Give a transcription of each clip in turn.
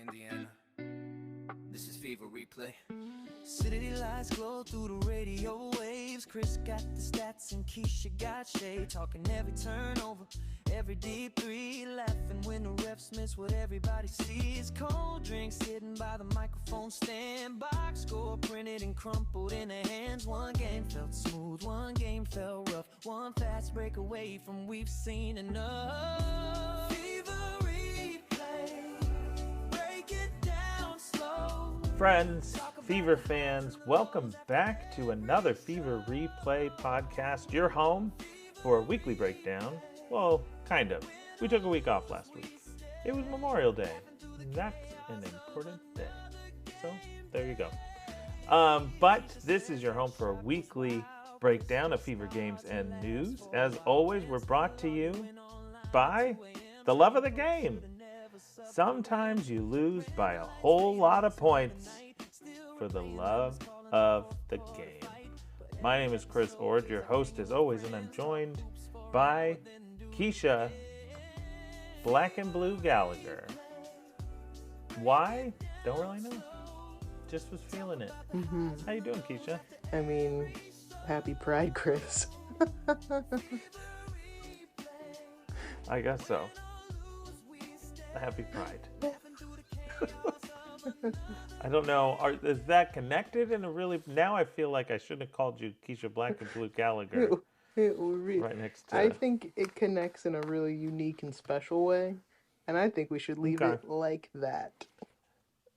Indiana. This is Fever Replay. City lights glow through the radio waves. Chris got the stats and Keisha got shade. Talking every turnover, every deep three. Laughing when the refs miss what everybody sees. Cold drinks hidden by the microphone stand. Box score printed and crumpled in their hands. One game felt smooth, one game felt rough. One fast break away from we've seen enough. Fever Replay, break it down slow. Friends, Fever fans, welcome back to another Fever Replay podcast, your home for a weekly breakdown. Well, kind of. We took a week off last week. It was Memorial Day. That's an important day. So, there you go. But this is your home for a weekly breakdown of Fever games and news. As always, we're brought to you by the love of the game. Sometimes you lose by a whole lot of points for the love of the game. My name is Chris Ord, your host as always, and I'm joined by Keisha Black and Blue Gallagher. Why? Don't really know. Just was feeling it. How you doing, Keisha? I mean, happy Pride, Chris. I guess so. Happy Pride. I don't know. Is that connected in a really... Now I feel like I shouldn't have called you Keisha Black and Blue Gallagher. Right next to... I think it connects in a really unique and special way. And I think we should leave it like that.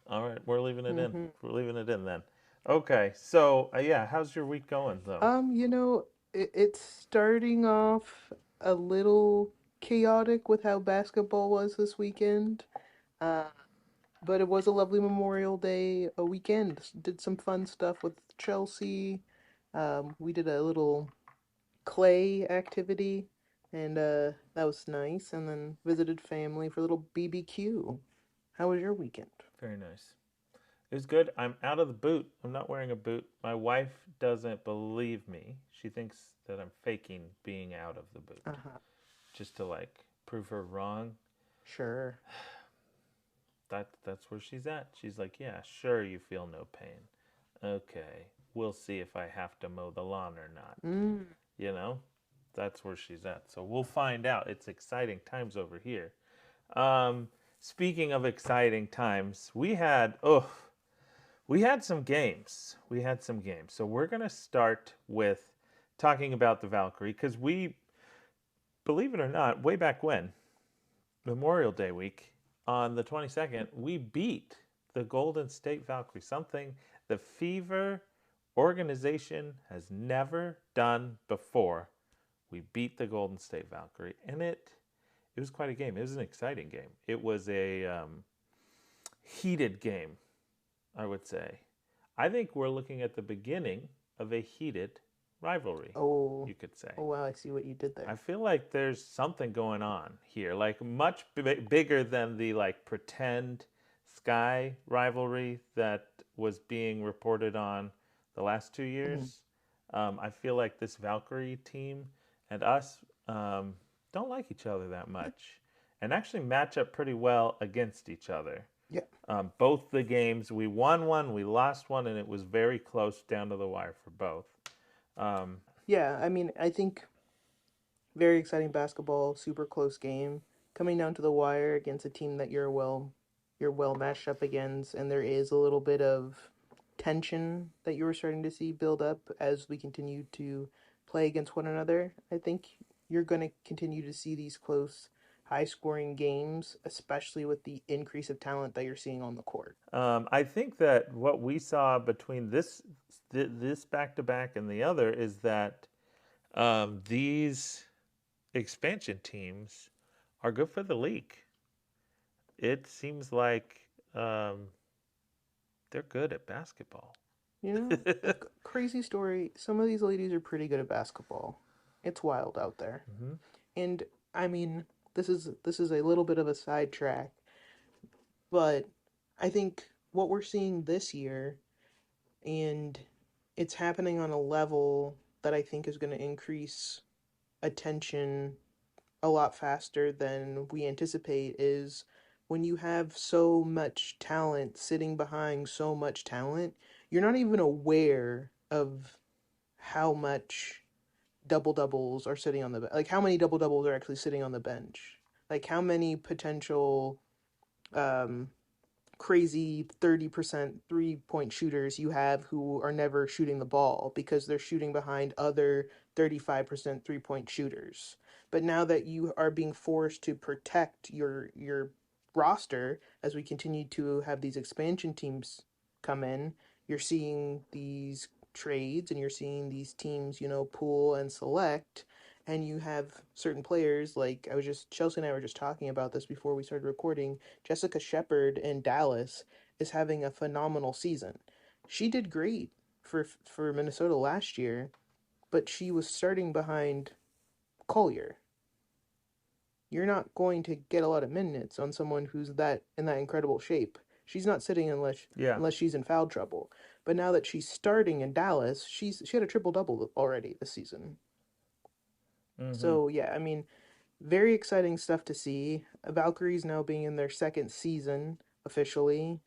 All right. We're leaving it in. We're leaving it in then. Okay. So, yeah. How's your week going, though? It's starting off a little chaotic with how basketball was this weekend. But it was a lovely Memorial Day weekend. Did some fun stuff with Chelsea. We did a little clay activity, and that was nice. And then visited family for a little BBQ. How was your weekend? Very nice. It was good. I'm out of the boot. I'm not wearing a boot. My wife doesn't believe me. She thinks that I'm faking being out of the boot. Just to, prove her wrong. Sure. That's where she's at. She's like, yeah, sure, you feel no pain. Okay, we'll see if I have to mow the lawn or not. You know, that's where she's at. So we'll find out. It's exciting times over here. Speaking of exciting times, we had some games. So we're going to start with talking about the Valkyrie, because we, believe it or not, way back when, Memorial Day week, on the 22nd, we beat the Golden State Valkyries, something the Fever organization has never done before. We beat the Golden State Valkyrie, and it was quite a game. It was an exciting game. It was a heated game, I would say. I think we're looking at the beginning of a heated rivalry, you could say. Oh, wow, I see what you did there. I feel like there's something going on here, much bigger than the pretend Sky rivalry that was being reported on the last 2 years. I feel like this Valkyrie team and us don't like each other that much, and actually match up pretty well against each other. Yeah. Both the games, we won one, we lost one, and it was very close down to the wire for both. Yeah, I mean, I think very exciting basketball, super close game, coming down to the wire against a team that you're well matched up against, and there is a little bit of tension that you were starting to see build up as we continue to play against one another. I think you're going to continue to see these close, high-scoring games, especially with the increase of talent that you're seeing on the court. I think that what we saw between this back-to-back and the other is that these expansion teams are good for the league. It seems like they're good at basketball. Crazy story. Some of these ladies are pretty good at basketball. It's wild out there. And, I mean, this is a little bit of a sidetrack, but I think what we're seeing this year, and it's happening on a level that I think is going to increase attention a lot faster than we anticipate, is when you have so much talent sitting behind so much talent, you're not even aware of how much double doubles are sitting on the like how many double doubles are actually sitting on the bench. Like how many potential um crazy 30% 3-point shooters you have who are never shooting the ball because they're shooting behind other 35% 3-point shooters. But now that you are being forced to protect your roster as we continue to have these expansion teams come in, you're seeing these trades and you're seeing these teams, pool and select, and you have certain players like Chelsea and I were just talking about this before we started recording. Jessica Shepard in Dallas is having a phenomenal season. She did great for Minnesota last year, but she was starting behind Collier. You're not going to get a lot of minutes on someone who's that in that incredible shape. She's not sitting Yeah. unless she's in foul trouble. But now that she's starting in Dallas, she had a triple double already this season. Mm-hmm. So yeah, I mean, very exciting stuff to see. Valkyries now being in their second season officially.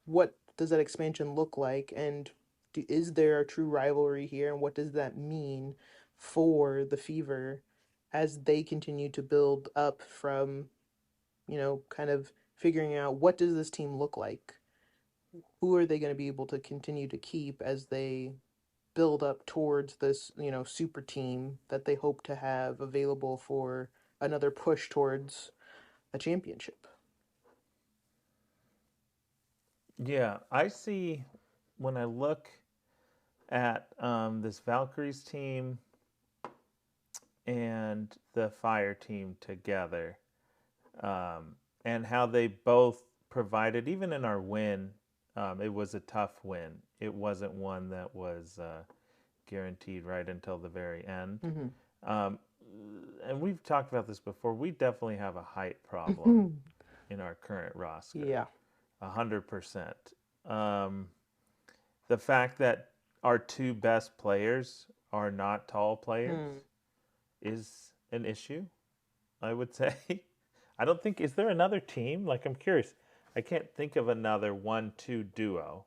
What does that expansion look like? And is there a true rivalry here? And what does that mean for the Fever as they continue to build up from, kind of figuring out what does this team look like? Who are they going to be able to continue to keep as they build up towards this, super team that they hope to have available for another push towards a championship. Yeah, I see when I look at this Valkyries team and the Fire team together, and how they both provided, even in our win, it was a tough win. It wasn't one that was guaranteed right until the very end. Mm-hmm. And we've talked about this before. We definitely have a height problem in our current roster. Yeah. 100%. The fact that our two best players are not tall players is an issue, I would say. I don't think, is there another team? Like, I'm curious. I can't think of another 1-2 duo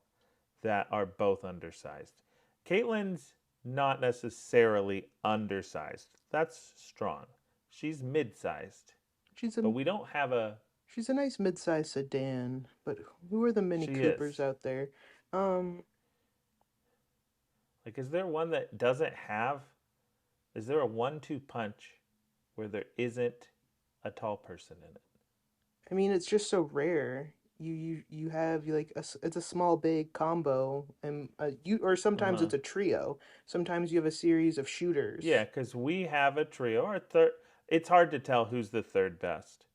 that are both undersized. Caitlin's not necessarily undersized. That's strong. She's mid-sized. But we don't have a... She's a nice mid-sized sedan, but who are the Mini Coopers out there? Like, is there one that doesn't have... Is there a 1-2 punch where there isn't a tall person in it? I mean, it's just so rare. You have like it's a small big combo, and or sometimes it's a trio. Sometimes you have a series of shooters. Yeah, because we have a trio or a third. It's hard to tell who's the third best,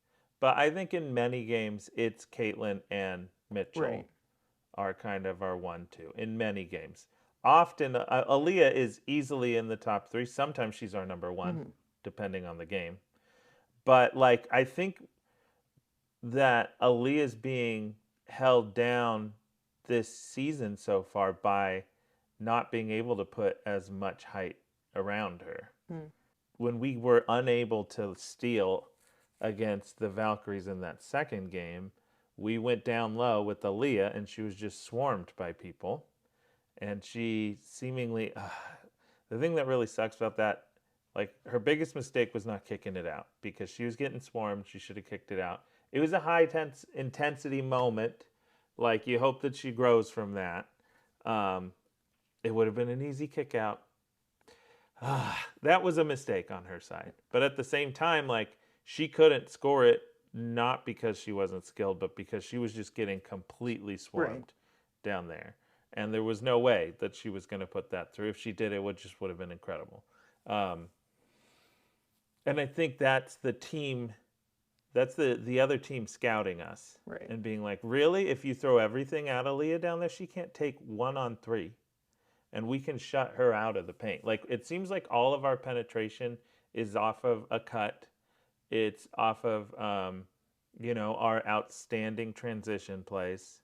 but I think in many games it's Caitlin and Mitchell are kind of our 1-2 in many games. Often Aaliyah is easily in the top 3. Sometimes she's our number 1, depending on the game. But like I think that Aaliyah is being held down this season so far by not being able to put as much height around her. When we were unable to steal against the Valkyries in that second game, we went down low with Aaliyah and she was just swarmed by people. And she seemingly, the thing that really sucks about that, like her biggest mistake was not kicking it out because she was getting swarmed. She should have kicked it out. It was a high intensity moment. Like you hope that she grows from that. It would have been an easy kick out. That was a mistake on her side. But at the same time, like she couldn't score it, not because she wasn't skilled, but because she was just getting completely swarmed down there. And there was no way that she was going to put that through. If she did, it would have been incredible. And I think that's the team, that's the other team scouting us. And being like, really? If you throw everything at Aaliyah down there, she can't take 1-on-3. And we can shut her out of the paint. Like, it seems like all of our penetration is off of a cut. It's off of, our outstanding transition plays.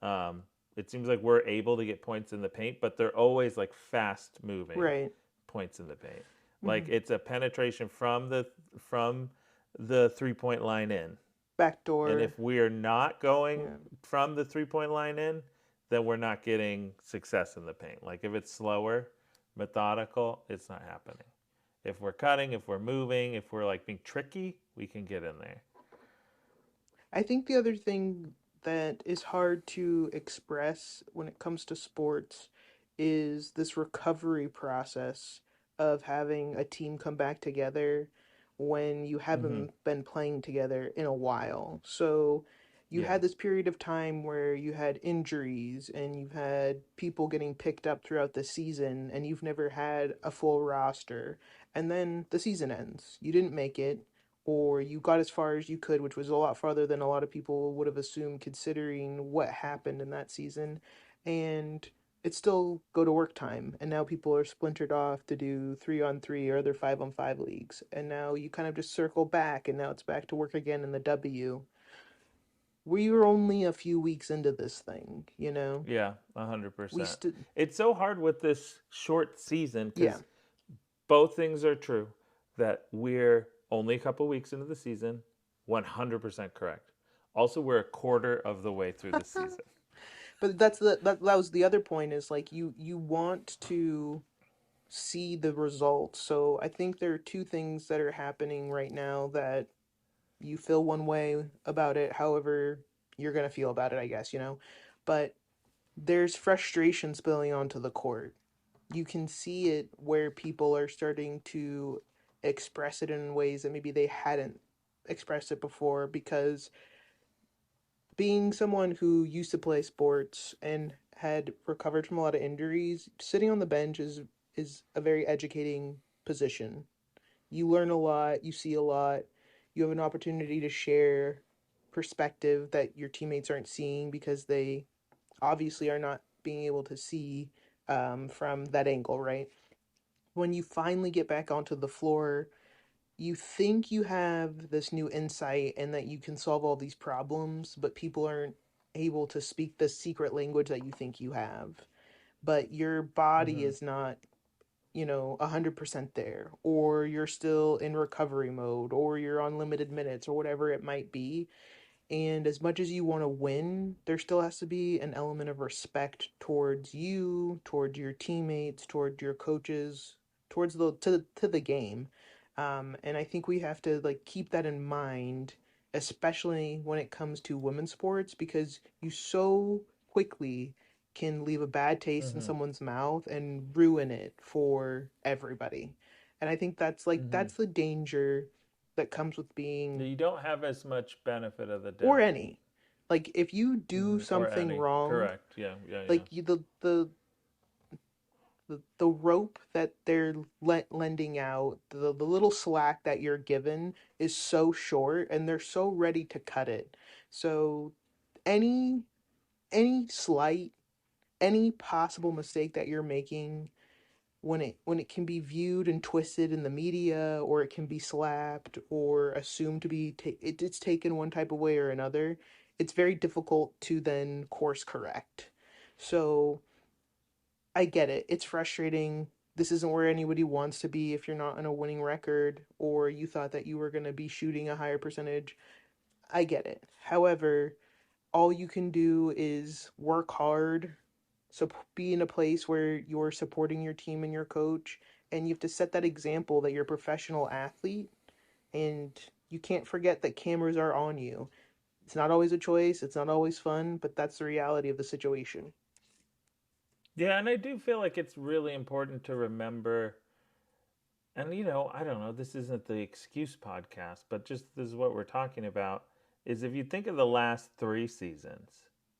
It seems like we're able to get points in the paint, but they're always like fast moving points in the paint. Like it's a penetration from the 3-point line in. backdoor. And if we're not going Yeah. from the 3-point line in, then we're not getting success in the paint. Like if it's slower, methodical, it's not happening. If we're cutting, if we're moving, if we're like being tricky, we can get in there. I think the other thing that is hard to express when it comes to sports is this recovery process of having a team come back together when you Mm-hmm. haven't been playing together in a while. So you Yeah. had this period of time where you had injuries and you've had people getting picked up throughout the season and you've never had a full roster. And then the season ends. You didn't make it, or you got as far as you could, which was a lot farther than a lot of people would have assumed considering what happened in that season. And it's still go to work time. And now people are splintered off to do 3-on-3 or other 5-on-5 leagues. And now you kind of just circle back, and now it's back to work again in the W. We were only a few weeks into this thing, you know? Yeah, We 100%. stood, It's so hard with this short season yeah. because both things are true. That we're only a couple weeks into the season, 100% correct. Also, we're a quarter of the way through the season. But that was the other point, is like you want to see the results. So I think there are two things that are happening right now that you feel one way about it, however you're going to feel about it, I guess, you know. But there's frustration spilling onto the court. You can see it where people are starting to express it in ways that maybe they hadn't expressed it before, because being someone who used to play sports and had recovered from a lot of injuries, sitting on the bench is a very educating position. You learn a lot, you see a lot, you have an opportunity to share perspective that your teammates aren't seeing because they obviously are not being able to see from that angle, right? When you finally get back onto the floor, you think you have this new insight and that you can solve all these problems, but people aren't able to speak the secret language that you think you have. But your body Mm-hmm. is not, 100% there, or you're still in recovery mode, or you're on limited minutes, or whatever it might be. And as much as you want to win, there still has to be an element of respect towards you, towards your teammates, towards your coaches, towards the game. And I think we have to like keep that in mind, especially when it comes to women's sports, because you so quickly can leave a bad taste in Mm-hmm. someone's mouth and ruin it for everybody. And I think Mm-hmm. that's the danger that comes with being, You don't have as much benefit of the or doubt. any, like if you do Or something any. wrong, Correct. Yeah, yeah, yeah. like the rope that they're lending out, the little slack that you're given is so short, and they're so ready to cut it. So any any slight, any possible mistake that you're making, when it can be viewed and twisted in the media, or it can be slapped or assumed to be it's taken one type of way or another, it's very difficult to then course correct. So I get it, it's frustrating. This isn't where anybody wants to be if you're not on a winning record, or you thought that you were going to be shooting a higher percentage. I get it. However, all you can do is work hard, so be in a place where you're supporting your team and your coach, and you have to set that example that you're a professional athlete, and you can't forget that cameras are on you. It's not always a choice, it's not always fun, but that's the reality of the situation. Yeah, and I do feel like it's really important to remember. And I don't know, this isn't the excuse podcast, but just this is what we're talking about, is if you think of the last 3 seasons,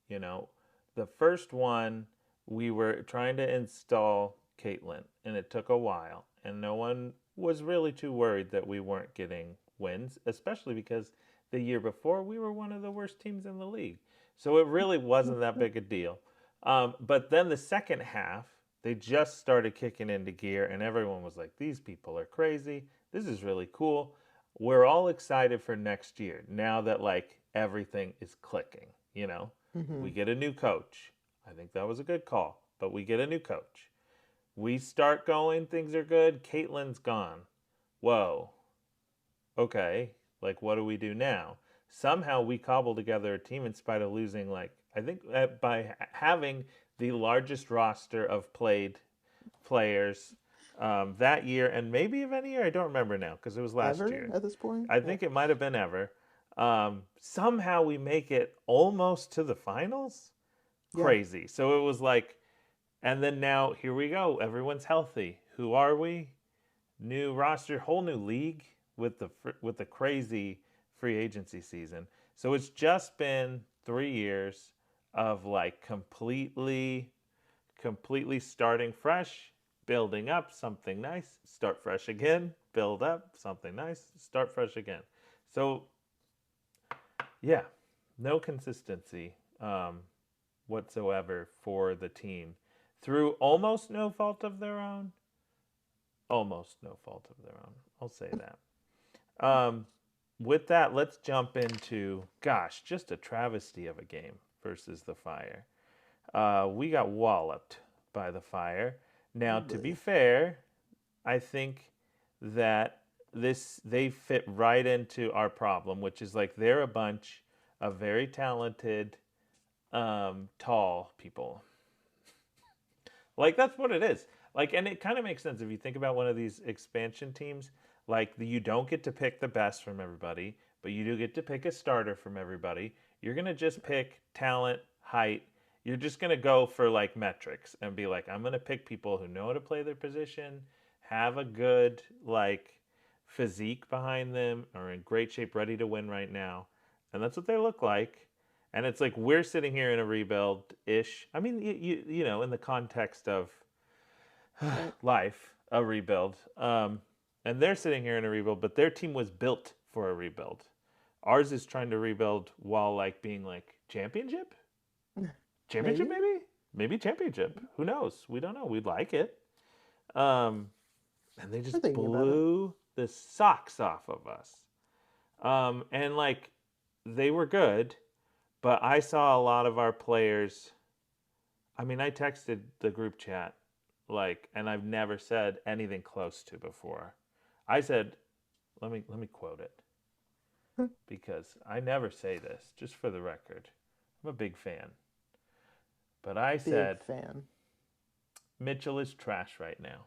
you know, the first one we were trying to install Caitlin and it took a while and no one was really too worried that we weren't getting wins, especially because the year before we were one of the worst teams in the league. So it really wasn't that big a deal. But then the second half, they just started kicking into gear, and everyone was like, these people are crazy. This is really cool. We're all excited for next year now that like everything is clicking, you know? Mm-hmm. We get a new coach. I think that was a good call, but we get a new coach. We start going, things are good. Caitlin's gone. Whoa. Okay. Like, what do we do now? somehow we cobbled together a team in spite of losing, like, I think by having the largest roster of played players that year, and maybe of any year, I don't remember now because it was last Ever year. at this point? I think it might have been ever. Somehow we make it almost to the finals. Yeah. Crazy. So it was like, and then now here we go. Everyone's healthy. Who are we? New roster, whole new league with the crazy free agency season. So it's just been 3 years of like completely starting fresh, building up something nice, start fresh again, build up something nice, start fresh again. So yeah, no consistency whatsoever for the team through almost no fault of their own. Almost no fault of their own. I'll say that. With that, let's jump into, gosh, just a travesty of a game versus the Fire. We got walloped by the Fire. Now, to be fair, I think that they fit right into our problem, which is like they're a bunch of very talented, tall people. Like, that's what it is. Like, and it kind of makes sense if you think about one of these expansion teams. Like, you don't get to pick the best from everybody, but you do get to pick a starter from everybody. You're going to just pick talent, height. You're just going to go for, like, metrics and be like, I'm going to pick people who know how to play their position, have a good, like, physique behind them, are in great shape, ready to win right now. And that's what they look like. And it's like we're sitting here in a rebuild-ish. I mean, you know, in the context of life, a rebuild. And they're sitting here in a rebuild, but their team was built for a rebuild. Ours is trying to rebuild while like being like championship? Championship maybe championship. Who knows? We don't know. We'd like it. And they just blew the socks off of us. And like they were good, but I saw a lot of our players. I mean, I texted the group chat, like, and I've never said anything close to before. I said, let me quote it, because I never say this, just for the record. I'm a big fan. But I said, Mitchell is trash right now.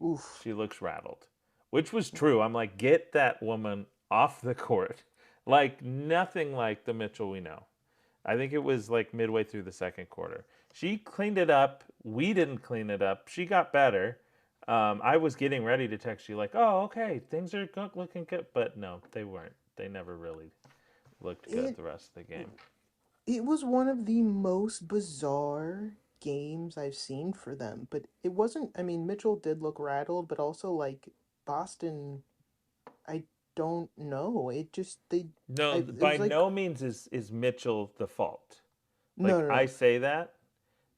Oof. She looks rattled, which was true. I'm like, get that woman off the court. Like, nothing like the Mitchell we know. I think it was like midway through the second quarter. She cleaned it up. We didn't clean it up. She got better. I was getting ready to text you like, oh, okay, things are looking good. But no, they weren't. They never really looked good the rest of the game. It was one of the most bizarre games I've seen for them. But it wasn't, I mean, Mitchell did look rattled, but also like Boston, I don't know. It just, by no means is Mitchell the fault. Like, no. I say that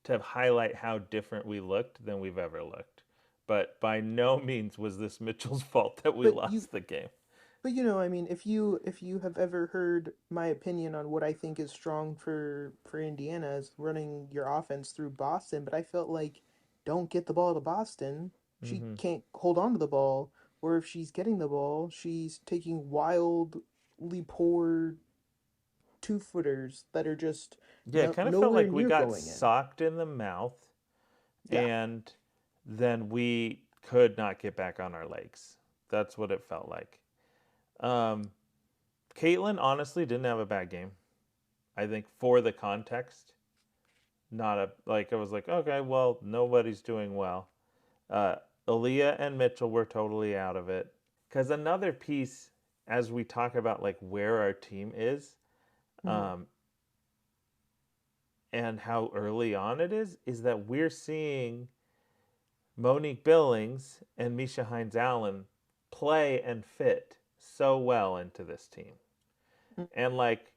to highlight how different we looked than we've ever looked. But by no means was this Mitchell's fault that we lost the game. But you know, I mean, if you have ever heard my opinion on what I think is strong for Indiana is running your offense through Boston, but I felt like don't get the ball to Boston. She can't hold on to the ball, or if she's getting the ball, she's taking wildly poor 2-footers that are just it kind of felt like we got socked in the mouth, and then we could not get back on our legs. That's what it felt like. Caitlin honestly didn't have a bad game. I think for the context, I was like, okay, well, nobody's doing well. Aaliyah and Mitchell were totally out of it. Because another piece, as we talk about like where our team is, and how early on it is that we're seeing Monique Billings and Misha Hines-Allen play and fit so well into this team. And like,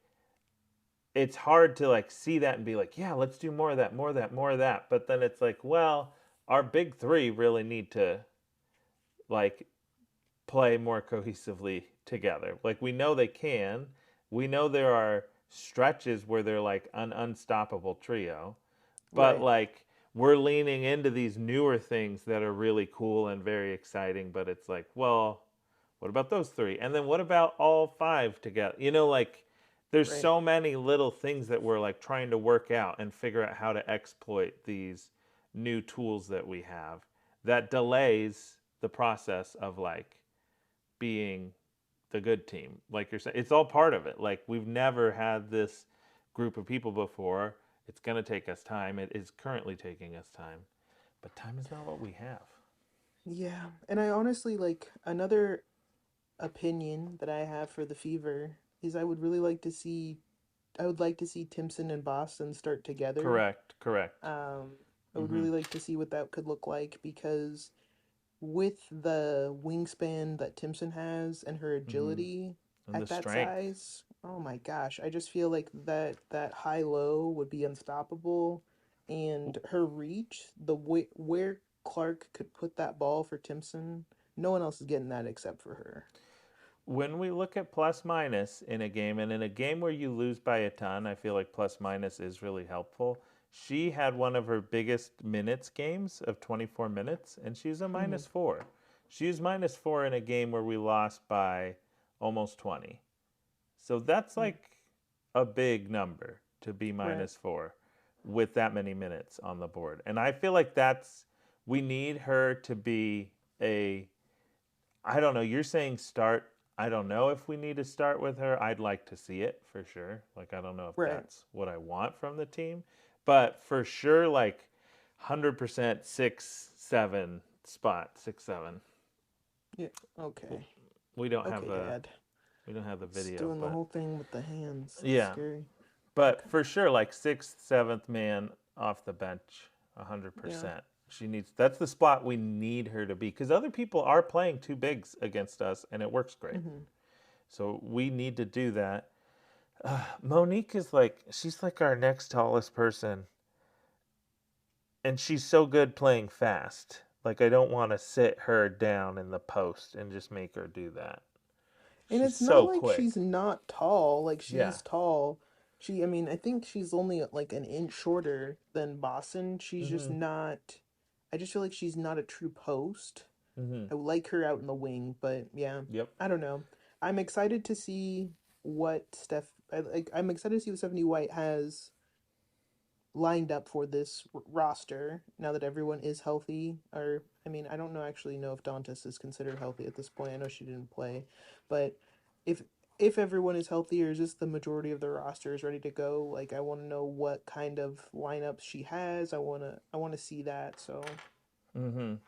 it's hard to like see that and be like, yeah, let's do more of that, more of that, more of that. But then it's like, well, our big three really need to like play more cohesively together. Like, we know they can. We know there are stretches where they're like an unstoppable trio. But like, we're leaning into these newer things that are really cool and very exciting. But it's like, well, What about those three? And then what about all five together? You know, like there's Right. so many little things that we're like trying to work out and figure out how to exploit these new tools that we have that delays the process of like being the good team. Like you're saying, it's all part of it. Like we've never had this group of people before. It's going to take us time. It is currently taking us time, but time is not what we have. Yeah. And I honestly like another opinion that I have for the Fever is I would like to see Timpson and Boston start together. Correct, correct. Um, I would Mm-hmm. really like to see what that could look like because with the wingspan that Timpson has and her Mm-hmm. agility And the at that strength. size, oh my gosh, I just feel like that high low would be unstoppable, and her reach, where Clark could put that ball for Timpson, no one else is getting that except for her. When we look at plus minus in a game, and in a game where you lose by a ton, I feel like plus minus is really helpful. She had one of her biggest minutes games of 24 minutes, and she's a Mm-hmm. -4. She's -4 in a game where we lost by almost 20. So that's like a big number to be Right. -4 with that many minutes on the board. And I feel like we need her to be a, I don't know, you're saying start. I don't know if we need to start with her. I'd like to see it for sure. Like, I don't know if Right. that's what I want from the team. But for sure, like 100% 6-7 spot, 6-7. Yeah. Okay. We don't have Okay, the Dad. we don't have the It's video, doing the but whole thing with the hands. It's yeah. scary. But Okay. for sure, like sixth, seventh man off the bench, Yeah. 100%. She needs. That's the spot we need her to be because other people are playing two bigs against us, and it works great. Mm-hmm. So we need to do that. Monique is like she's like our next tallest person, and she's so good playing fast. Like I don't want to sit her down in the post and just make her do that. And She's it's not so like quick. she's not tall. Like Yeah. she's tall. I mean, I think she's only like an inch shorter than Boston. She's just Mhm. not. I just feel like she's not a true post. Mhm. I would like her out in the wing, but yeah, Yep. I don't know. I'm excited to see I'm excited to see what Stephanie White has lined up for this roster now that everyone is healthy. Or I mean, I don't know actually know if Dantas is considered healthy at this point. I know she didn't play, but if if everyone is healthy, or is this the majority of the roster is ready to go? Like, I want to know what kind of lineups she has. I want to see that. So Mhm.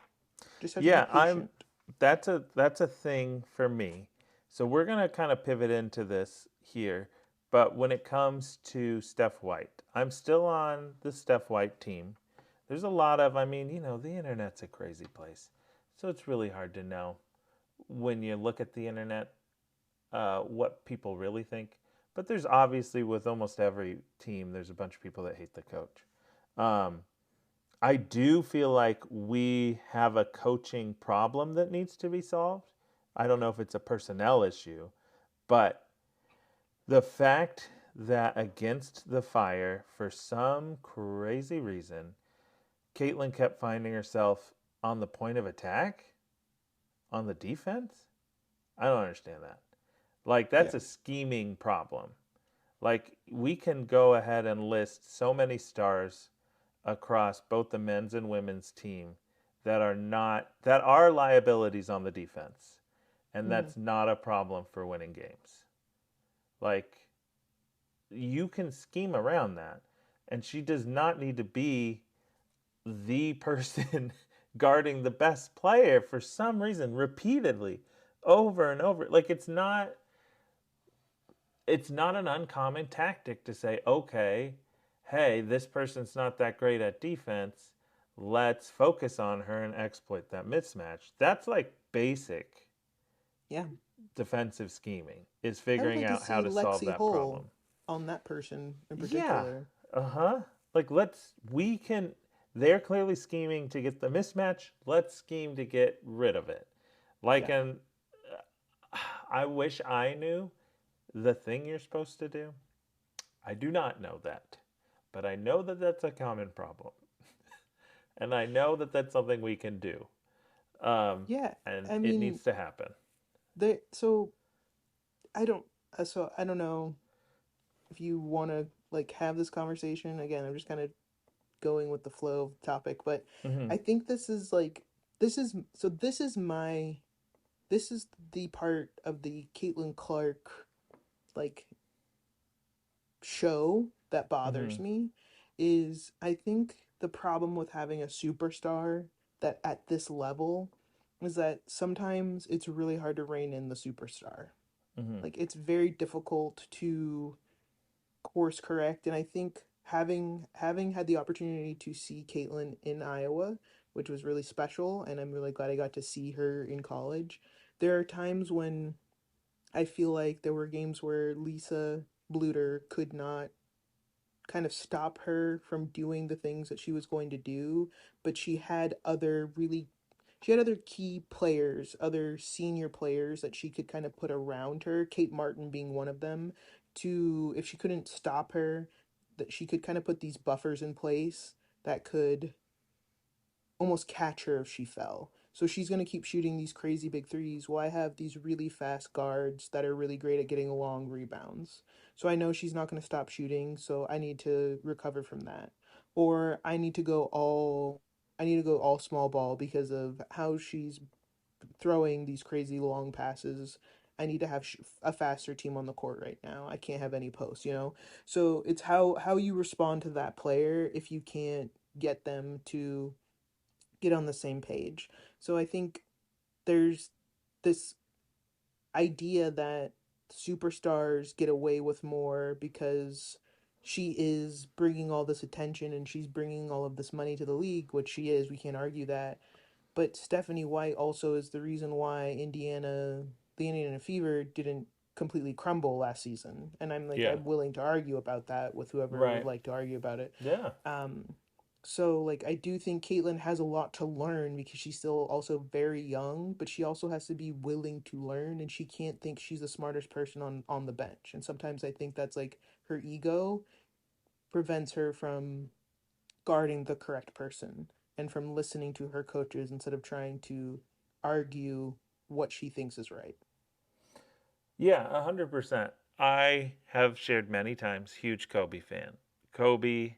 just have to be Yeah, I'm patient. that's a thing for me. So we're going to kind of pivot into this here, but when it comes to Steph White, I'm still on the Steph White team. There's a lot of, I mean, the internet's a crazy place. So it's really hard to know when you look at the internet what people really think. But there's obviously with almost every team, there's a bunch of people that hate the coach. Um, I do feel like we have a coaching problem that needs to be solved. I don't know if it's a personnel issue, but the fact that against the Fire, for some crazy reason, Caitlin kept finding herself on the point of attack on the defense, I don't understand that. Like, that's Yeah. a scheming problem. Like, we can go ahead and list so many stars across both the men's and women's team that are liabilities on the defense, and Mm-hmm. that's not a problem for winning games. Like, you can scheme around that, and she does not need to be the person guarding the best player for some reason repeatedly over and over. Like, it's not an uncommon tactic to say, okay, hey, this person's not that great at defense. Let's focus on her and exploit that mismatch. That's like basic Yeah. defensive scheming, is I would figuring like to out how see to solve Lexi that problem. Hull on that person in Yeah. particular. Uh-huh. Like they're clearly scheming to get the mismatch. Let's scheme to get rid of it. Like Yeah. an I wish I knew the thing you're supposed to do. I do not know that, but I know that that's a common problem, and I know that that's something we can do, Yeah. and I it mean, needs to happen. they so I don't I don't know if you want to like have this conversation again. I'm just kind of going with the flow of the topic, but Hmm. I think this is like this is my this is the part of the Caitlin Clark like show that bothers Hmm. me is I think the problem with having a superstar that at this level is that sometimes it's really hard to rein in the superstar. Hmm. Like it's very difficult to course correct, and I think having had the opportunity to see Caitlin in Iowa, which was really special, and I'm really glad I got to see her in college. There are times when I feel like there were games where Lisa Bluter could not kind of stop her from doing the things that she was going to do, but she had other key players, other senior players that she could kind of put around her, Kate Martin being one of them, to if she couldn't stop her, that she could kind of put these buffers in place that could almost catch her if she fell. So she's going to keep shooting these crazy big threes. Well, I have these really fast guards that are really great at getting long rebounds. So I know she's not going to stop shooting, so I need to recover from that. Or I need to go all small ball because of how she's throwing these crazy long passes. I need to have a faster team on the court right now. I can't have any posts, you know? So it's how you respond to that player if you can't get them to get on the same page. So I think there's this idea that superstars get away with more because she is bringing all this attention and she's bringing all of this money to the league, which she is. We can't argue that. But Stephanie White also is the reason why the Indiana Fever didn't completely crumble last season. And Yeah. I'm willing to argue about that with whoever would Right. like to argue about it. Yeah. Um, so like I do think Caitlyn has a lot to learn because she's still also very young, but she also has to be willing to learn, and she can't think she's the smartest person on the bench. And sometimes I think that's like her ego prevents her from guarding the correct person and from listening to her coaches instead of trying to argue what she thinks is right. Yeah, 100%. I have shared many times, huge Kobe fan. Kobe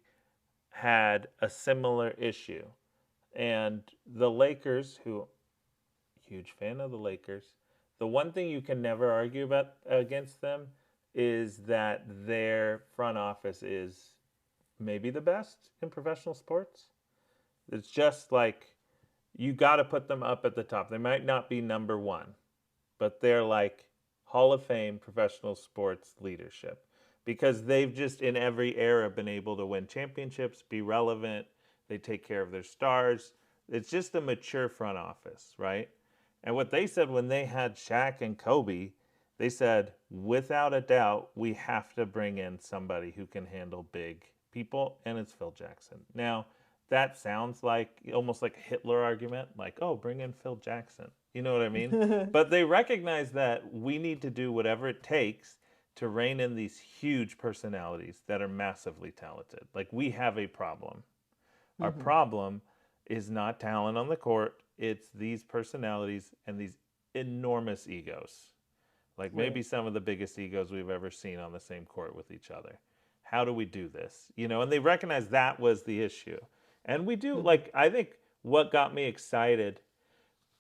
had a similar issue. And the Lakers, who huge fan of the Lakers, the one thing you can never argue about against them is that their front office is maybe the best in professional sports. It's just like you got to put them up at the top. They might not be number one, but they're like Hall of Fame professional sports leadership because they've just in every era been able to win championships, be relevant, they take care of their stars. It's just a mature front office, right? And what they said when they had Shaq and Kobe, they said, without a doubt, we have to bring in somebody who can handle big people, and it's Phil Jackson. Now, that sounds like almost like a Hitler argument, like, oh, bring in Phil Jackson. You know what I mean? But they recognize that we need to do whatever it takes to rein in these huge personalities that are massively talented. Like, we have a problem. Our Mm-hmm. problem is not talent on the court, it's these personalities and these enormous egos. Like Right. maybe some of the biggest egos we've ever seen on the same court with each other. How do we do this? You know, and they recognize that was the issue. And we do, Mm-hmm. like, I think what got me excited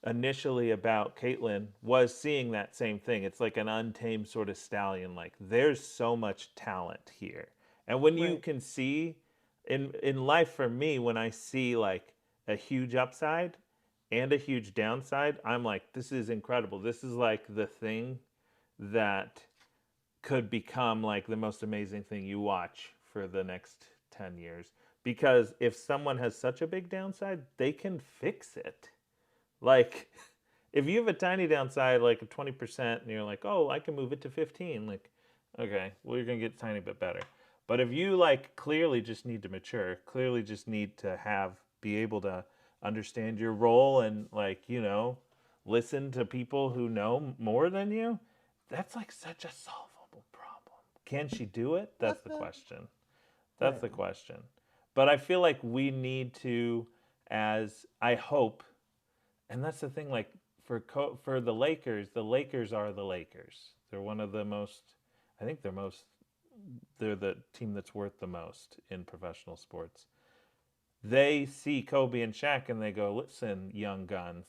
initially about Caitlyn was seeing that same thing. It's like an untamed sort of stallion. Like, there's so much talent here. And when you Right. can see in life for me, when I see like a huge upside and a huge downside, I'm like, this is incredible. This is like the thing that could become like the most amazing thing you watch for the next 10 years. Because if someone has such a big downside, they can fix it. Like, if you have a tiny downside, like a 20%, and you're like, oh, I can move it to 15, like, okay, well, you're going to get a tiny bit better. But if you, like, clearly just need to mature, clearly just need to be able to understand your role and, like, listen to people who know more than you, that's, like, such a solvable problem. Can she do it? That's the question. That's Right. the question. But I feel like we need to, as I hope, and that's the thing, like, for the Lakers are the Lakers. They're one of the most. I think they're most. They're the team that's worth the most in professional sports. They see Kobe and Shaq and they go, "Listen, young guns,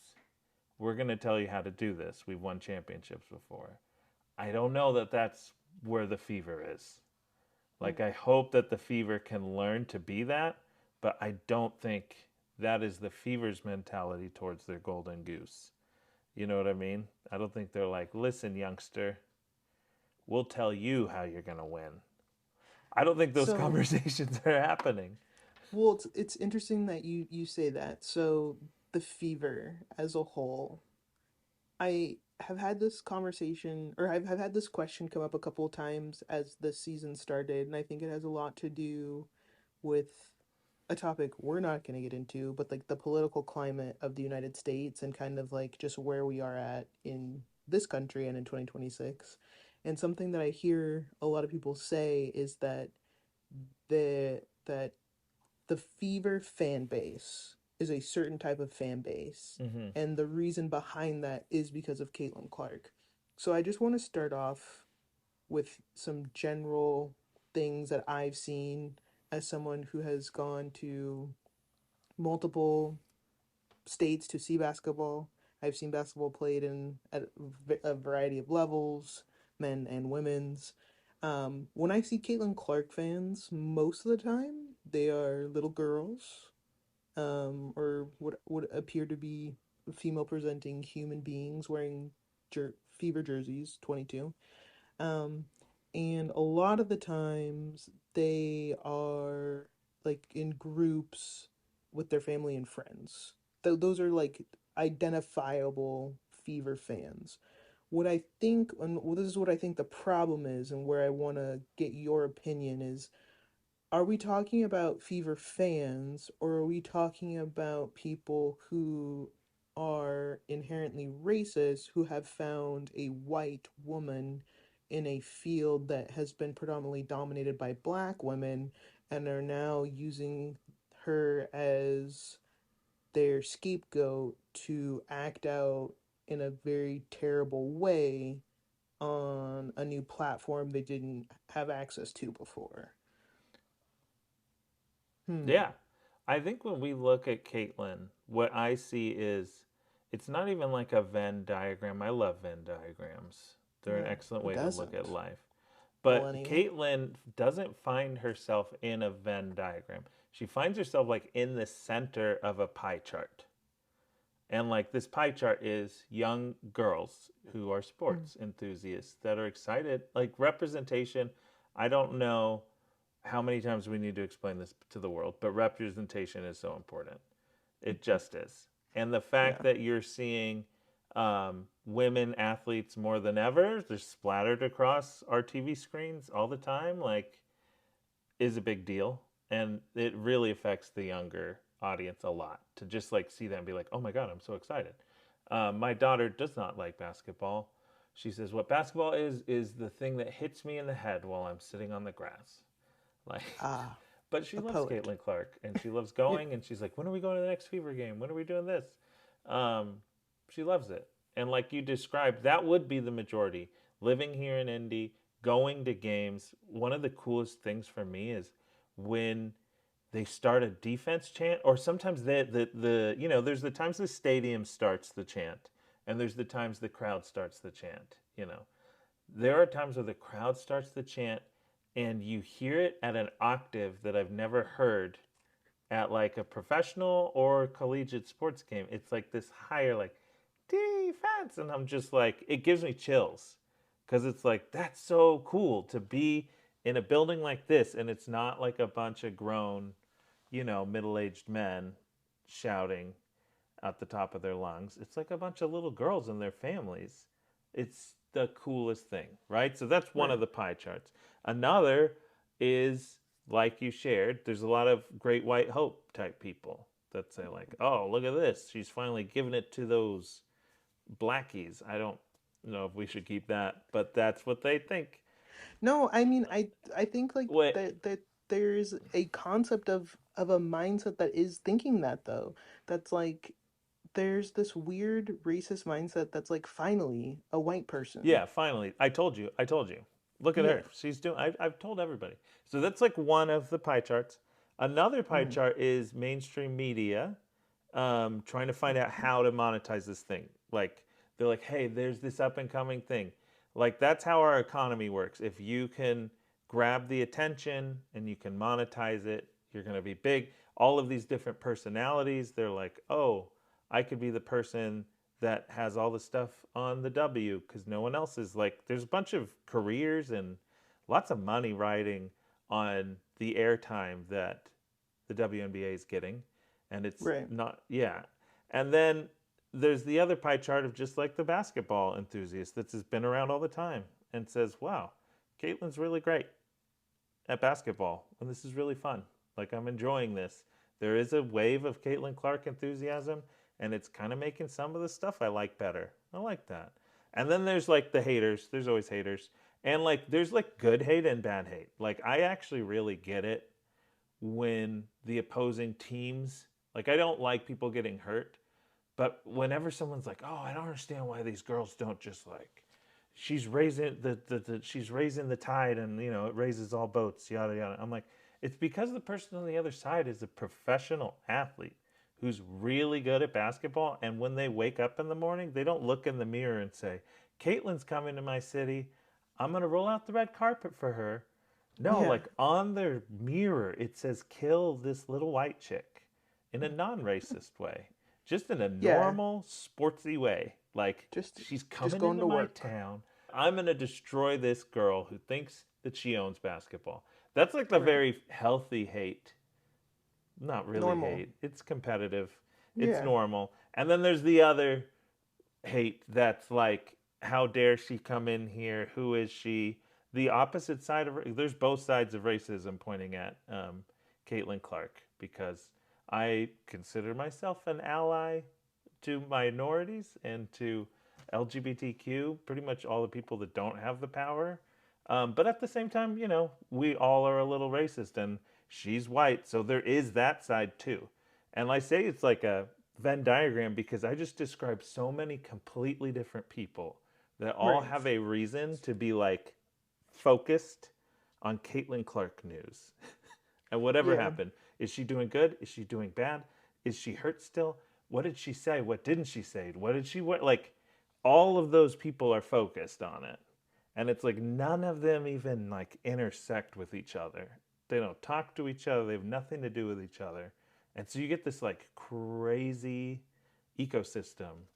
we're going to tell you how to do this. We've won championships before." I don't know that that's where the fever is. Like, I hope that the fever can learn to be that, but I don't think that is the fever's mentality towards their golden goose. You know what I mean? I don't think they're like, listen, youngster, we'll tell you how you're going to win. I don't think those So, conversations are happening. well, it's interesting that you say that. So, the fever as a whole, I have had this conversation, or have had this question come up a couple of times as the season started, and I think it has a lot to do with a topic we're not going to get into, but like the political climate of the United States and kind of like just where we are at in this country and in 2026. And something that I hear a lot of people say is that that the Fever fan base is a certain type of fan base, Mm-hmm. and the reason behind that is because of Caitlin Clark. So I just want to start off with some general things that I've seen as someone who has gone to multiple states to see basketball. I've seen basketball played in at a variety of levels, men and women's. When I see Caitlin Clark fans, most of the time they are little girls, or what would appear to be female presenting human beings wearing Fever jerseys, 22. Um, and a lot of the times they are like in groups with their family and friends. Those are like identifiable Fever fans. What I think, and this is what I think the problem is, and where I want to get your opinion is, are we talking about Fever fans, or are we talking about people who are inherently racist who have found a white woman in a field that has been predominantly dominated by black women and are now using her as their scapegoat to act out in a very terrible way on a new platform they didn't have access to before? Hmm. Yeah. I think when we look at Caitlin, what I see is it's not even like a Venn diagram. I love Venn diagrams, they're an Yeah, excellent who way to look at doesn't? life. But Millennial. Caitlin doesn't find herself in a Venn diagram. She finds herself like in the center of a pie chart. And like this pie chart is young girls who are Mm. sports enthusiasts that are excited. Like representation, I don't know how many times we need to explain this to the world, but representation is so important. It just is. And the fact Yeah. that you're seeing women athletes more than ever, they're splattered across our TV screens all the time, like, is a big deal. And it really affects the younger audience a lot to just like see them and be like, oh my God, I'm so excited. My daughter does not like basketball. She says, what basketball is the thing that hits me in the head while I'm sitting on the grass. Like, Ah, but she a loves poet. Caitlin Clark and she loves Yeah. going and she's like, when are we going to the next Fever game? When are we doing this? Um, she loves it. And like you described, that would be the majority. Living here in Indy, going to games. One of the coolest things for me is when they start a defense chant, or sometimes the there's the times the stadium starts the chant, and there's the times the crowd starts the chant. There are times where the crowd starts the chant and you hear it at an octave that I've never heard at like a professional or collegiate sports game. It's like this higher, like defense, and I'm just like, it gives me chills because it's like that's so cool to be in a building like this, and it's not like a bunch of grown, middle-aged men shouting at the top of their lungs. It's like a bunch of little girls and their families. It's the coolest thing, right? So that's one of Right. the pie charts. Another is like you shared, there's a lot of great white hope type people that say like, "Oh, look at this. She's finally giving it to those blackies." I don't know if we should keep that, but that's what they think. No, I mean, I think like Wait, that there's a concept of a mindset that is thinking that though. That's like there's this weird racist mindset that's like, finally, a white person. Yeah, finally. I told you. I told you. Look at Yeah. her. She's doing. I've told everybody. So that's like one of the pie charts. Another pie Mm. chart is mainstream media trying to find out how to monetize this thing. Like they're like, hey, there's this up and coming thing. Like that's how our economy works. If you can grab the attention and you can monetize it, you're going to be big. All of these different personalities, they're like, oh, I could be the person that has all the stuff on the W because no one else is like, there's a bunch of careers and lots of money riding on the airtime that the WNBA is getting. And it's Right. not, yeah. And then there's the other pie chart of just like the basketball enthusiast that's has been around all the time and says, wow, Caitlin's really great at basketball and this is really fun. Like I'm enjoying this. There is a wave of Caitlin Clark enthusiasm and it's kind of making some of the stuff I like better. I like that. And then there's like the haters. There's always haters. And like there's like good hate and bad hate. Like I actually really get it when the opposing teams, like I don't like people getting hurt, but whenever someone's like, "Oh, I don't understand why these girls don't just like she's raising she's raising the tide and you know, it raises all boats, yada yada." I'm like, "It's because the person on the other side is a professional athlete who's really good at basketball and when they wake up in the morning, they don't look in the mirror and say, "Caitlin's coming to my city. I'm going to roll out the red carpet for her." No, Yeah. like on their mirror, it says kill this little white chick in a non racist way, just in a Yeah. normal, sportsy way. Like Just she's just coming going into to my work. town. I'm going to destroy this girl who thinks that she owns basketball. That's like the Right. very healthy hate. Not really Normal. hate, it's competitive, it's Yeah. normal. And then there's the other hate that's like, how dare she come in here? Who is she? The opposite side of there's both sides of racism pointing at Caitlin Clark because I consider myself an ally to minorities and to LGBTQ, pretty much all the people that don't have the power. But at the same time, you know, we all are a little racist, and she's white, so there is that side too. And I say it's like a Venn diagram because I just described so many completely different people that all Right. have a reason to be like focused on Caitlin Clark news. And whatever Yeah. happened, is she doing good? Is she doing bad? Is she hurt still? What did she say? What didn't she say? What did she what like all of those people are focused on it. And it's like none of them even like intersect with each other. They don't talk to each other. They have nothing to do with each other. And so you get this like crazy ecosystem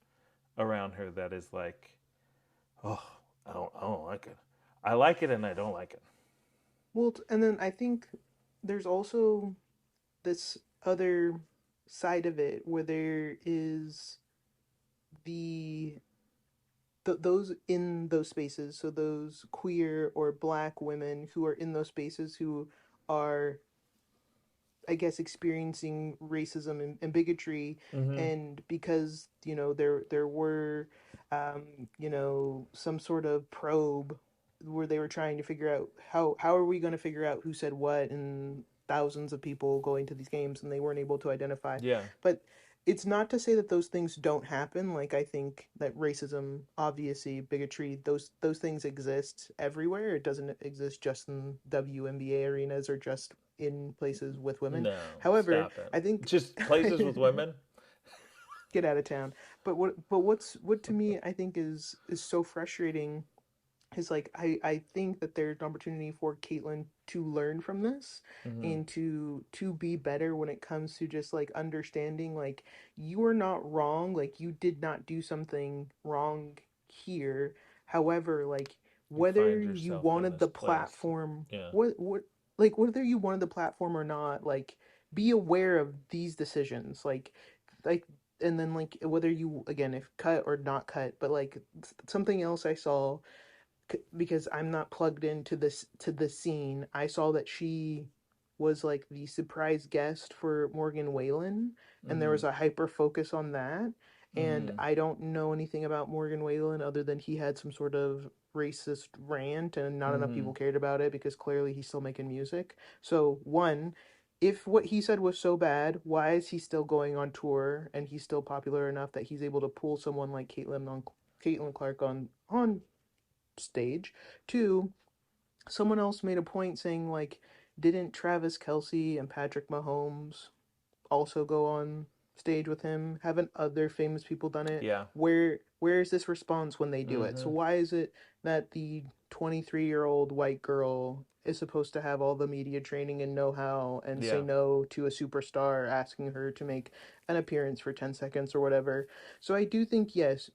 around her that is like, oh, I don't like it. I like it and I don't like it. Well, and then I think there's also this other side of it where there is the those in those spaces, so those queer or black women who are in those spaces who are, I guess, experiencing racism and bigotry, Mm-hmm. and because there were, some sort of probe where they were trying to figure out how are we going to figure out who said what, and thousands of people going to these games and they weren't able to identify. Yeah. But it's not to say that those things don't happen. Like, I think that racism, obviously, bigotry, those things exist everywhere. It doesn't exist just in WNBA arenas or just in places with women. No, However, stop it. I think Just places with women. get out of town. But what to me I think is so frustrating is, like, I think that there's an opportunity for Caitlyn to learn from this Mm-hmm. and to be better when it comes to just like understanding, like, you are not wrong, like, you did not do something wrong here. However, like, You whether find you yourself in wanted this the place. platform, Yeah. what like, whether you wanted the platform or not, like, be aware of these decisions, like and then, like, whether you, again, if cut or not cut. But like, something else I saw, because I'm not plugged into this to the scene, I saw that she was like the surprise guest for Morgan Wallen, and there Mm-hmm. was a hyper focus on that. And Mm-hmm. I don't know anything about Morgan Wallen other than he had some sort of racist rant, and not enough Mm-hmm. people cared about it because clearly he's still making music. So, one, if what he said was so bad, why is he still going on tour and he's still popular enough that he's able to pull someone like Caitlin Clark on stage? Two, someone else made a point saying like, didn't Travis Kelsey and Patrick Mahomes also go on stage with him? Haven't other famous people done it? Yeah. Where is this response when they do it? So Mm-hmm. why is it that the 23-year-old white girl is supposed to have all the media training and know-how and say Yeah. no to a superstar asking her to make an appearance for 10 seconds or whatever? So I do think, yes,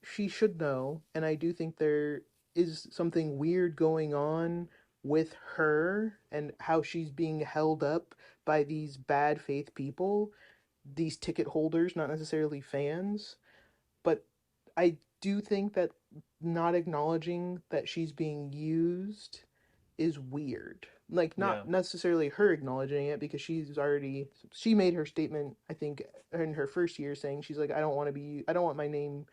she should know, and I do think there is something weird going on with her and how she's being held up by these bad faith people, these ticket holders, not necessarily fans. But I do think that not acknowledging that she's being used is weird. Like, Yeah. not necessarily her acknowledging it, because she made her statement, I think, in her first year, saying she's like, I don't want my name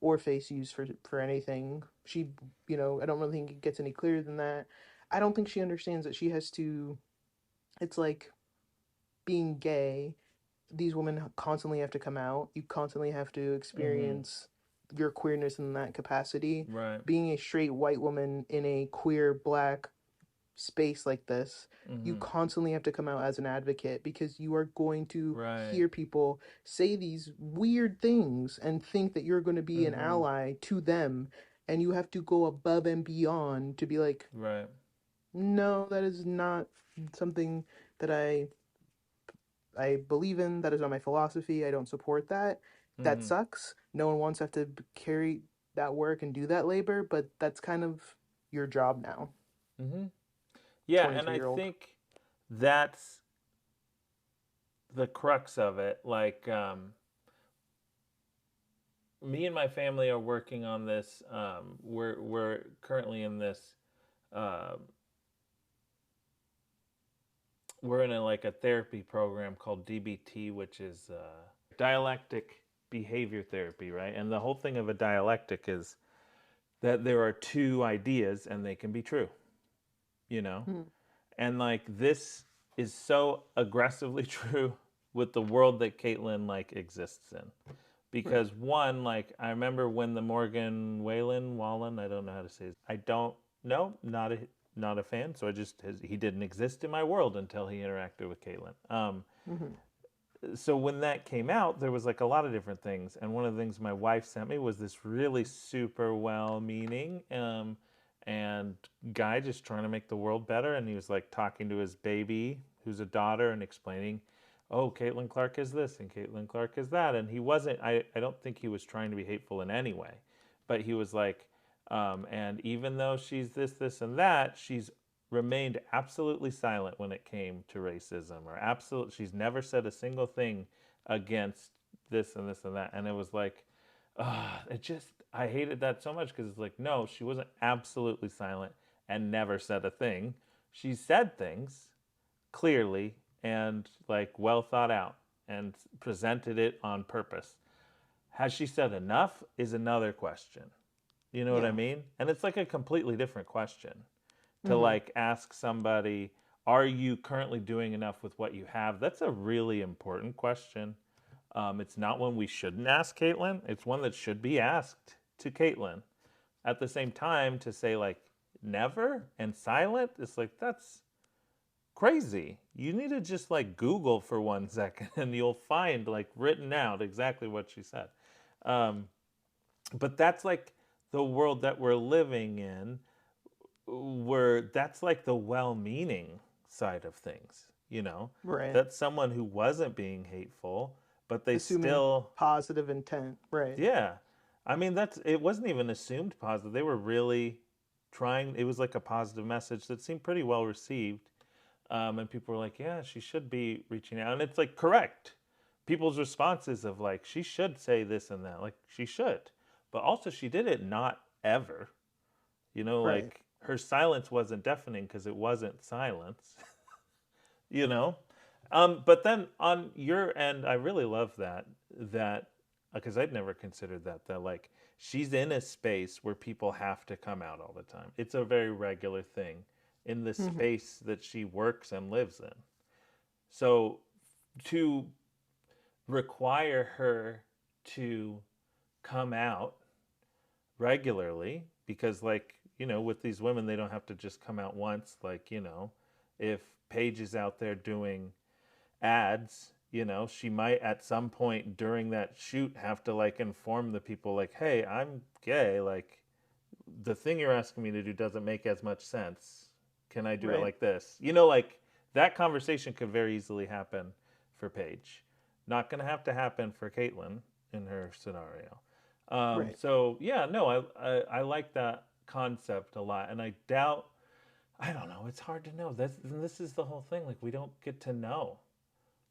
or face used for anything. I don't really think it gets any clearer than that. I don't think she understands that she has to. It's like being gay. These women constantly have to come out. You constantly have to Mm-hmm. experience your queerness in that capacity. Right. Being a straight white woman in a queer black space like this, you Mm-hmm. constantly have to come out as an advocate, because you are going to Right. hear people say these weird things and think that you're going to be an Mm-hmm. ally to them, and you have to go above and beyond to be like, Right. no, that is not something that I believe in. That is not my philosophy. I don't support that. That Mm-hmm. sucks. No one wants to have to carry that work and do that labor, but that's kind of your job now. Mm-hmm. Yeah, and I 23-year-old. think that's the crux of it. Like, me and my family are working on this. We're currently in this. Uh, we're in like a therapy program called DBT, which is dialectic behavior therapy, right? And the whole thing of a dialectic is that there are two ideas and they can be true, you know? Hmm. And like this is so aggressively true with the world that Caitlyn like exists in. Right. Because one, like I remember when the Morgan Wallen, I don't know how to say it. I don't know, not a fan. So he didn't exist in my world until he interacted with Caitlyn. Mm-hmm. So when that came out, there was like a lot of different things, and one of the things my wife sent me was this really super well-meaning and guy just trying to make the world better, and he was like talking to his baby, who's a daughter, and explaining, "Oh, Caitlin Clark is this, and Caitlin Clark is that," and he wasn't. I don't think he was trying to be hateful in any way, but he was like, and even though she's this, and that, she's remained absolutely silent when it came to racism, or she's never said a single thing against this and this and that. And it was like, I hated that so much, because it's like, no, she wasn't absolutely silent and never said a thing. She said things clearly and like well thought out and presented it on purpose. Has she said enough is another question. You know what I Yeah. mean? And it's like a completely different question to Mm-hmm. like ask somebody, are you currently doing enough with what you have? That's a really important question. It's not one we shouldn't ask Caitlin. It's one that should be asked to Caitlin. At the same time, to say like never and silent, it's like that's crazy. You need to just like Google for 1 second and you'll find like written out exactly what she said. Um, but that's like the world that we're living in, where that's like the well-meaning side of things, you know? Right. That's someone who wasn't being hateful, but they Assuming still, positive intent. Right. yeah. I mean, it wasn't even assumed positive. They were really trying. It was like a positive message that seemed pretty well received. And people were like, yeah, she should be reaching out. And it's like correct. People's responses of like, she should say this and that. Like, she should. But also, she did it not ever. You know, Right. like her silence wasn't deafening because it wasn't silence. you know, but then on your end, I really love that because I'd never considered that like she's in a space where people have to come out all the time. It's a very regular thing in the Mm-hmm. space that she works and lives in. So to require her to come out regularly, because like, with these women, they don't have to just come out once. Like, if Paige is out there doing ads, she might at some point during that shoot have to like inform the people like, hey, I'm gay. Like, the thing you're asking me to do doesn't make as much sense. Can I do it Right. like this? Like that conversation could very easily happen for Paige. Not going to have to happen for Caitlyn in her scenario. Right. So yeah, no, I like that concept a lot, and I doubt. I don't know. It's hard to know. This is the whole thing. Like, we don't get to know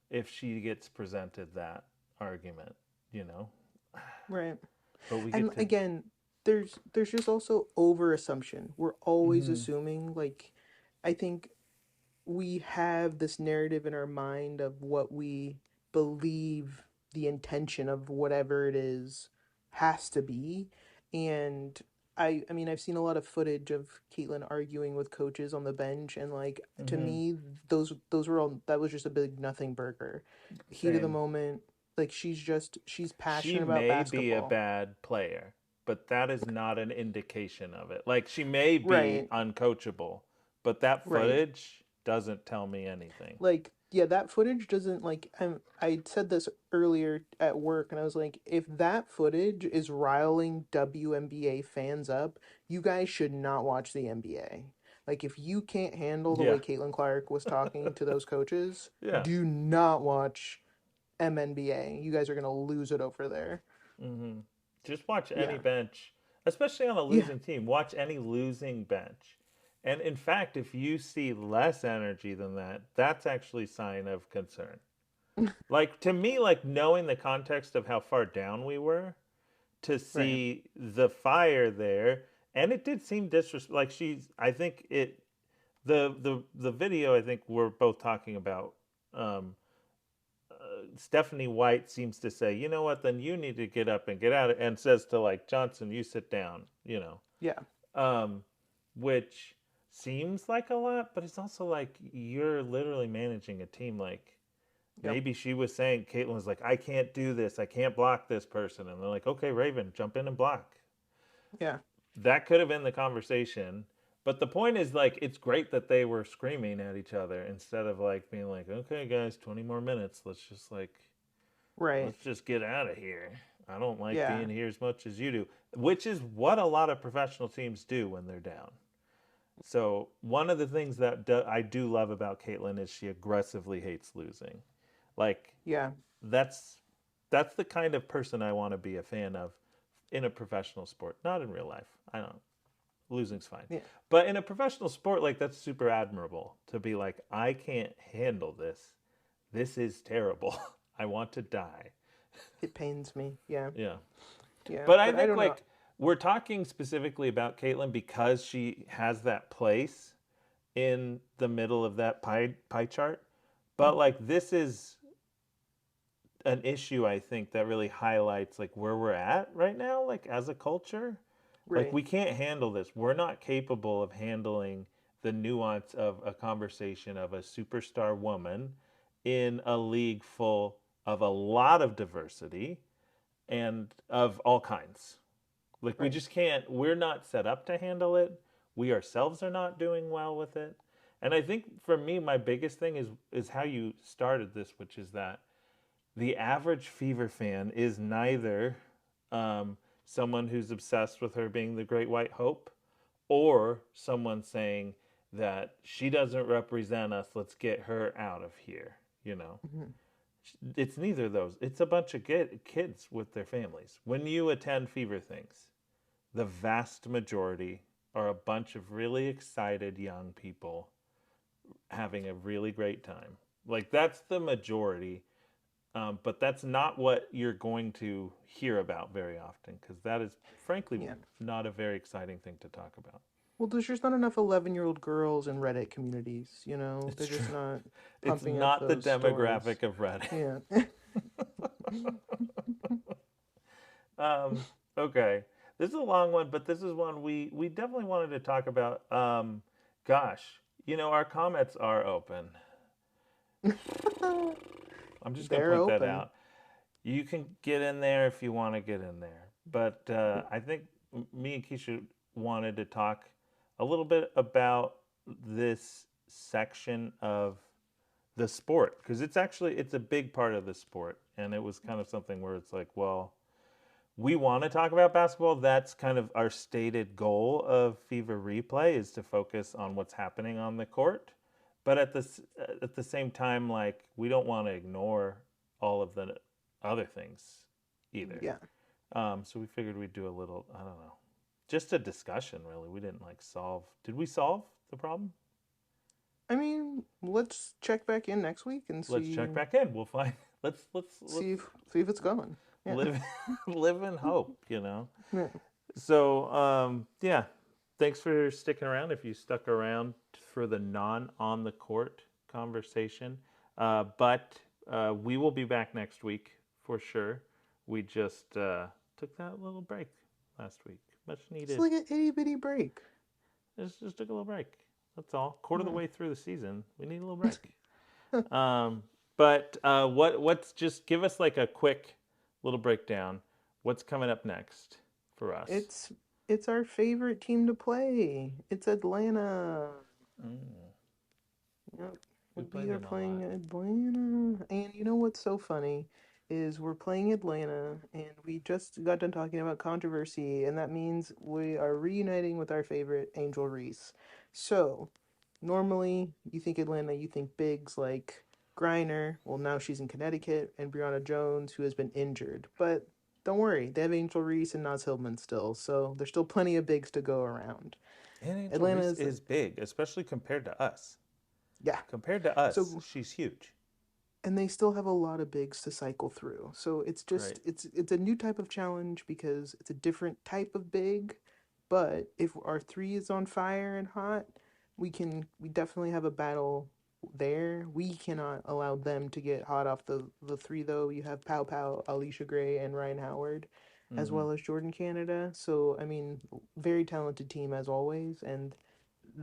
if she gets presented that argument, you know. Right. But we And get to. again, there's just also over assumption. We're always Mm-hmm. assuming, like, I think we have this narrative in our mind of what we believe the intention of whatever it is has to be. And I mean, I've seen a lot of footage of Caitlyn arguing with coaches on the bench, and like, to Mm-hmm. me, those were all, that was just a big nothing burger. Heat of the Same. moment. Like, she's She passionate about may be a basketball. bad player, but that is not an indication of it. Like, she may be Right. uncoachable, but that Right. footage doesn't tell me anything. Like, yeah, that footage doesn't, like, I said this earlier at work, and I was like, if that footage is riling WNBA fans up, you guys should not watch the NBA. Like, if you can't handle the Yeah. way Caitlin Clark was talking to those coaches, Yeah. do not watch MNBA. You guys are gonna lose it over there. Mm-hmm. Just watch any Yeah. bench, especially on a Yeah. losing team. Watch any losing bench. And in fact, if you see less energy than that, that's actually a sign of concern. Like, to me, like, knowing the context of how far down we were, to Right. see the fire there, and it did seem disrespectful. Like, I think the video, I think we're both talking about. Um, Stephanie White seems to say, you know what, then you need to get up and get out, and says to like Johnson, you sit down, Yeah. um, which seems like a lot, but it's also like you're literally managing a team. Like, Yep. maybe she was saying, Caitlin was like, I can't do this, I can't block this person, and they're like, okay, Raven, jump in and block. Yeah. That could have been the conversation. But the point is, like, it's great that they were screaming at each other instead of like being like, okay, guys, 20 more minutes. Right. Let's just get out of here. I don't like Yeah. being here as much as you do, which is what a lot of professional teams do when they're down. So one of the things that I do love about Caitlin is she aggressively hates losing. Like, Yeah. that's that's the kind of person I want to be a fan of in a professional sport, not in real life. I don't. Losing's fine. Yeah. But in a professional sport, like, that's super admirable to be like, I can't handle this. This is terrible. I want to die. It pains me. Yeah. Yeah. Yeah. But I But I think, don't know. like, we're talking specifically about Caitlyn because she has that place in the middle of that pie chart. But, like, this is an issue, I think, that really highlights, like, where we're at right now, like, as a culture. Like, Right. we can't handle this. We're not capable of handling the nuance of a conversation of a superstar woman in a league full of a lot of diversity and of all kinds. Like, we Right. just can't, we're not set up to handle it. We ourselves are not doing well with it. And I think for me, my biggest thing is how you started this, which is that the average Fever fan is neither someone who's obsessed with her being the Great White Hope or someone saying that she doesn't represent us, let's get her out of here, Mhm. It's neither of those. It's a bunch of kids with their families. When you attend Fever things, the vast majority are a bunch of really excited young people having a really great time. Like, that's the majority. But that's not what you're going to hear about very often, because that is, frankly, Yeah. not a very exciting thing to talk about. Well, there's just not enough 11-year-old girls in Reddit communities, It's They're true. just not It's pumping up not the those stories. demographic of Reddit. Yeah. Okay. This is a long one, but this is one we definitely wanted to talk about. Gosh, our comments are open. I'm just going to They're point that open. out. You can get in there if you want to get in there. But I think me and Keisha wanted to talk a little bit about this section of the sport because it's a big part of the sport, and it was kind of something where it's like, well, we want to talk about basketball. That's kind of our stated goal of Fever Replay is to focus on what's happening on the court. But at the same time, like we don't want to ignore all of the other things either. Yeah. So we figured we'd do a little, I don't know, just a discussion. Really, we didn't like solve. Did we solve the problem? I mean, let's check back in next week and Let's check see back in. We'll find. Let's see if it's going. Yeah. live live in hope. Yeah. So yeah, thanks for sticking around. If you stuck around for the non on the court conversation, but we will be back next week for sure. We just took that little break last week, much It's needed. like an itty bitty break. Just took a little break. That's all. Quarter of the Yeah. way through the season, we need a little break. But what's just give us like a quick little breakdown. What's coming up next for us? It's our favorite team to play. It's Atlanta. Yep. We played We are them a playing lot. Atlanta. And you know what's so funny is we're playing Atlanta and we just got done talking about controversy, and that means we are reuniting with our favorite Angel Reese. So, normally you think Atlanta, you think bigs like Griner. Well, now she's in Connecticut, and Brianna Jones, who has been injured. But don't worry, they have Angel Reese and Naz Hillman still, so there's still plenty of bigs to go around. And Angel Atlanta Reese is, is big, especially compared to us. yeah. Compared to us, So she's huge. and they still have a lot of bigs to cycle through. So it's Right. just it's a new type of challenge because it's a different type of big. But if our three is on fire and hot, we definitely have a battle there. We cannot allow them to get hot off the three though. You have Pow Pow, Alicia Gray, and Ryan Howard, as Mm-hmm. well as Jordan Canada. So I mean, very talented team as always, and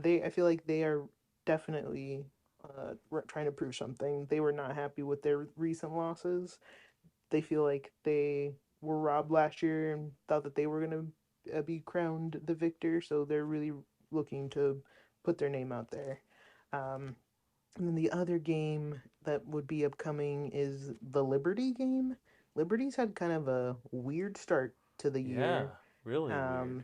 I feel like they are definitely trying to prove something. They were not happy with their recent losses. They feel like they were robbed last year and thought that they were going to be crowned the victor. So they're really looking to put their name out there. Um, and then the other game that would be upcoming is the Liberty game. Liberty's had kind of a weird start to the Yeah, year. really weird. Um,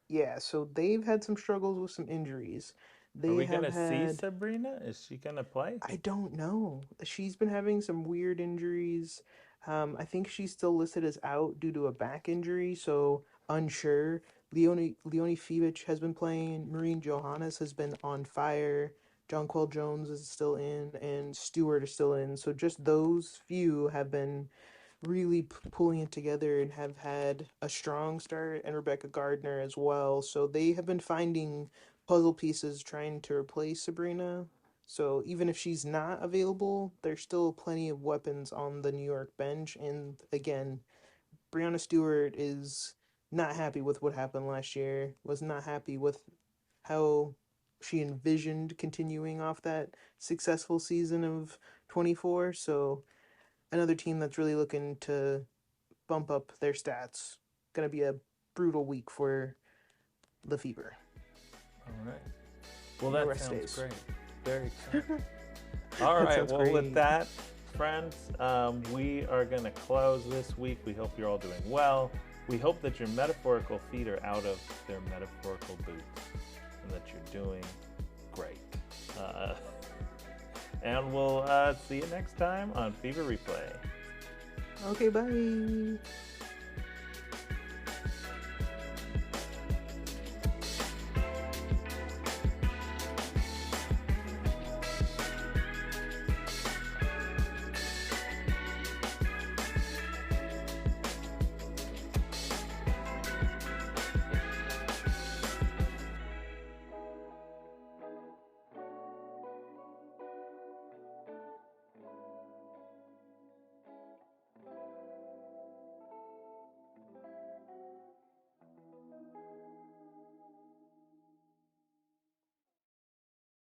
yeah, so they've had some struggles with some injuries. Are They we have gonna see had Sabrina? Is she gonna play? I don't know. She's been having some weird injuries. I think she's still listed as out due to a back injury, so unsure. Leonie Fievich has been playing. Maureen Johannes has been on fire. Jonquel Jones is still in, and Stewart is still in. So just those few have been really pulling it together and have had a strong start, and Rebecca Gardner as well. So they have been finding puzzle pieces trying to replace Sabrina. So even if she's not available, there's still plenty of weapons on the New York bench. And again, Brianna Stewart is not happy with what happened last year, was not happy with how she envisioned continuing off that successful season of 24. So another team that's really looking to bump up their stats. Gonna be a brutal week for the Fever. All right. Well, No that rest sounds days. great. Very exciting. All That right. sounds Well, with great. that, friends, we are gonna close this week. We hope you're all doing well. We hope that your metaphorical feet are out of their metaphorical boots and that you're doing great. And we'll see you next time on Fever Replay. Okay, bye.